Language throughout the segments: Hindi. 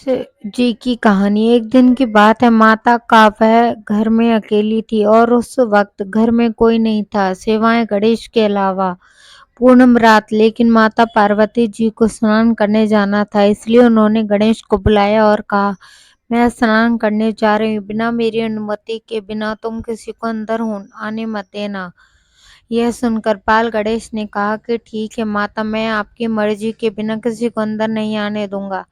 जी की कहानी। एक दिन की बात है। माता का वह घर में अकेली थी और उस वक्त घर में कोई नहीं था सिवाय गणेश के अलावा। पूनम रात, लेकिन माता पार्वती जी को स्नान करने जाना था, इसलिए उन्होंने गणेश को बुलाया और कहा, मैं स्नान करने जा रही हूँ, बिना मेरी अनुमति के बिना तुम किसी को अंदर आने मत देना। यह सुनकर बाल गणेश ने कहा कि ठीक है माता, मैं आपकी मर्जी के बिना किसी को अंदर नहीं आने दूंगा।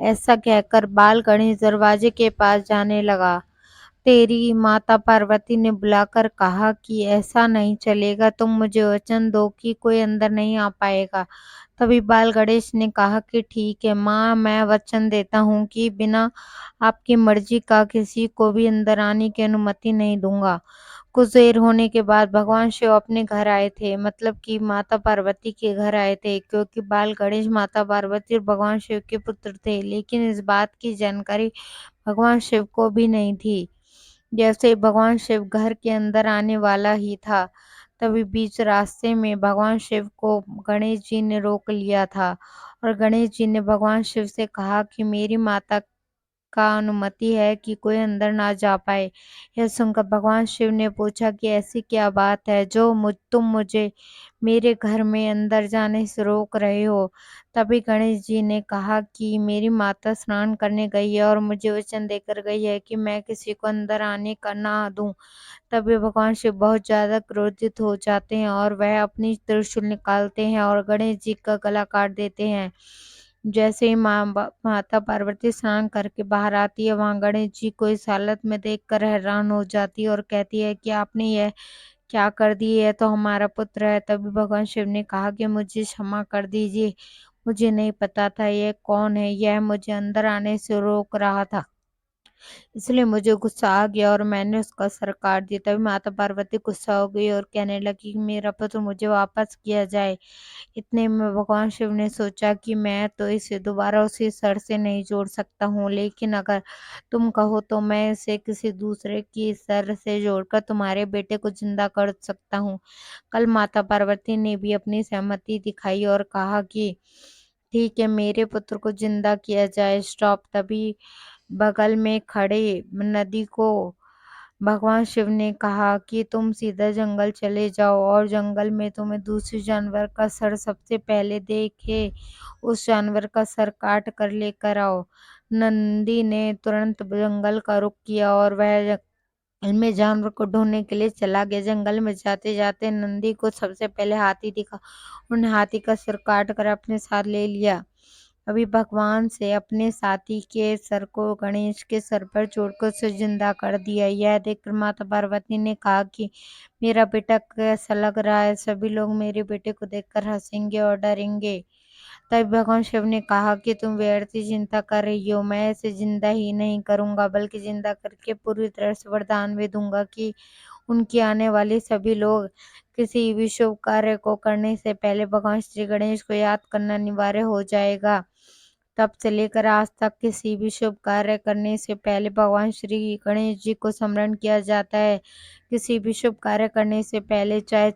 ऐसा कहकर बाल गणेश दरवाजे के पास जाने लगा। तेरी माता पार्वती ने बुलाकर कहा कि ऐसा नहीं चलेगा, तुम मुझे वचन दो कि कोई अंदर नहीं आ पाएगा। तभी बाल गणेश ने कहा कि ठीक है माँ, मैं वचन देता हूँ कि बिना आपकी मर्जी का किसी को भी अंदर आने की अनुमति नहीं दूंगा। कुछ देर होने के बाद भगवान शिव अपने घर आए थे, मतलब कि माता पार्वती के घर आए थे, क्योंकि बाल गणेश माता पार्वती और भगवान शिव के पुत्र थे। लेकिन इस बात की जानकारी भगवान शिव को भी नहीं थी। जैसे ही भगवान शिव घर के अंदर आने वाला ही था, तभी बीच रास्ते में भगवान शिव को गणेश जी ने रोक लिया था और गणेश जी ने भगवान शिव से कहा कि मेरी माता का अनुमति है कि कोई अंदर ना जा पाए। यह सुनकर भगवान शिव ने पूछा कि ऐसी क्या बात है जो तुम मुझे मेरे घर में अंदर जाने से रोक रहे हो। तभी गणेश जी ने कहा कि मेरी माता स्नान करने गई है और मुझे वचन देकर गई है कि मैं किसी को अंदर आने का ना दूं। तभी भगवान शिव बहुत ज्यादा क्रोधित हो जाते हैं और वह अपनी त्रिशूल निकालते हैं और गणेश जी का गला काट देते हैं। जैसे ही माता पार्वती स्नान करके बाहर आती है, वहां गणेश जी को इस हालत में देखकर हैरान हो जाती है और कहती है कि आपने यह क्या कर दी है, तो हमारा पुत्र है। तभी भगवान शिव ने कहा कि मुझे क्षमा कर दीजिए, मुझे नहीं पता था यह कौन है, यह मुझे अंदर आने से रोक रहा था, इसलिए मुझे गुस्सा आ गया और मैंने उसका सर काट दिया। तभी माता पार्वती गुस्सा हो गई और कहने लगी कि मेरा पुत्र मुझे वापस किया जाए। इतने में भगवान शिव ने सोचा कि मैं तो इसे दोबारा उसी सर से नहीं जोड़ सकता हूँ, लेकिन अगर तुम कहो तो मैं इसे किसी दूसरे की सर से जोड़कर तुम्हारे बेटे को जिंदा कर सकता हूँ। कल माता पार्वती ने भी अपनी सहमति दिखाई और कहा कि ठीक है, मेरे पुत्र को जिंदा किया जाए। स्टॉप। तभी बगल में खड़े नदी को भगवान शिव ने कहा कि तुम सीधा जंगल चले जाओ और जंगल में तुम्हें दूसरे जानवर का सर सबसे पहले देखे उस जानवर का सर काट कर लेकर आओ। नंदी ने तुरंत जंगल का रुख किया और वह जंगल में जानवर को ढूंढने के लिए चला गया। जंगल में जाते जाते नंदी को सबसे पहले हाथी दिखा। उन्हें हाथी का सिर काट कर अपने साथ ले लिया। अभी भगवान से अपने साथी के सर को गणेश के सर पर जोड़कर उसे जिंदा कर दिया। यह देखकर माता पार्वती ने कहा कि मेरा बेटा कैसा लग रहा है, सभी लोग मेरे बेटे को देखकर हंसेंगे और डरेंगे। तब भगवान शिव ने कहा कि तुम व्यर्थ ही चिंता कर रही हो, मैं इसे जिंदा ही नहीं करूंगा बल्कि जिंदा करके पूरी तरह से वरदान भी दूंगा कि उनकी आने वाले सभी लोग किसी भी शुभ कार्य को करने से पहले भगवान श्री गणेश को याद करना अनिवार्य हो जाएगा। तब से लेकर आज तक किसी भी शुभ कार्य करने से पहले भगवान श्री गणेश जी को स्मरण किया जाता है। किसी भी शुभ कार्य करने से पहले, चाहे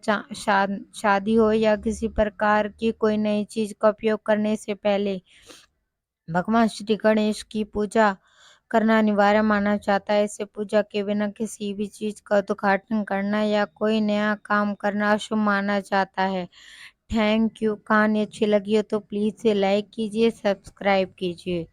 शादी हो या किसी प्रकार की कोई नई चीज का उपयोग करने से पहले, भगवान श्री गणेश की पूजा करना अनिवार्य माना जाता है। इसे पूजा के बिना किसी भी चीज का उद्घाटन करना या कोई नया काम करना अशुभ माना जाता है। Thank you. कहानी अच्छी लगी हो तो प्लीज से लाइक कीजिए, सब्सक्राइब कीजिए।